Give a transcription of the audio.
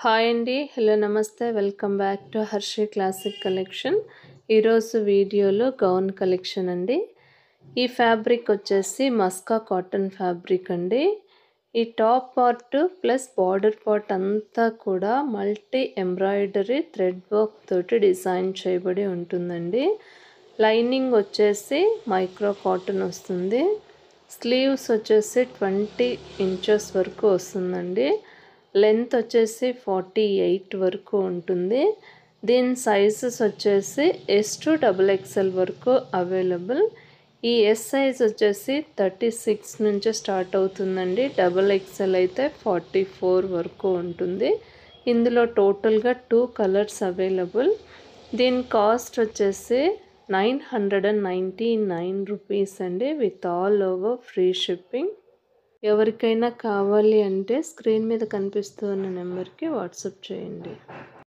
Hi అండి, hello నమస్తే, welcome back to Harshi classic collection. ఈరోజు వీడియోలో గౌన్ కలెక్షన్ అండి. ఈ ఫ్యాబ్రిక్ వచ్చేసి మస్కా కాటన్ ఫ్యాబ్రిక్ అండి. ఈ top part plus border part అంతా కూడా మల్టీ ఎంబ్రాయిడరీ థ్రెడ్ వర్క్ తోటి డిజైన్ చేయబడి ఉంటుందండి. లైనింగ్ వచ్చేసి మైక్రో కాటన్ వస్తుంది. స్లీవ్స్ వచ్చేసి 20 ఇంచెస్ వరకు వస్తుందండి. లెంత్ వచ్చేసి 48 వరకు ఉంటుంది. దీని సైజెస్ వచ్చేసి S to XXL వరకు అవైలబుల్. ఈ ఎస్ సైజ్ వచ్చేసి 36 నుంచి స్టార్ట్ అవుతుందండి. XXL అయితే 44 వరకు ఉంటుంది. ఇందులో టోటల్గా 2 కలర్స్ అవైలబుల్. దీని కాస్ట్ వచ్చేసి 999 రూపీస్ అండి, with all over free shipping. ఎవరికైనా కావాలి అంటే స్క్రీన్ మీద కనిపిస్తున్న నెంబర్కి వాట్సాప్ చేయండి.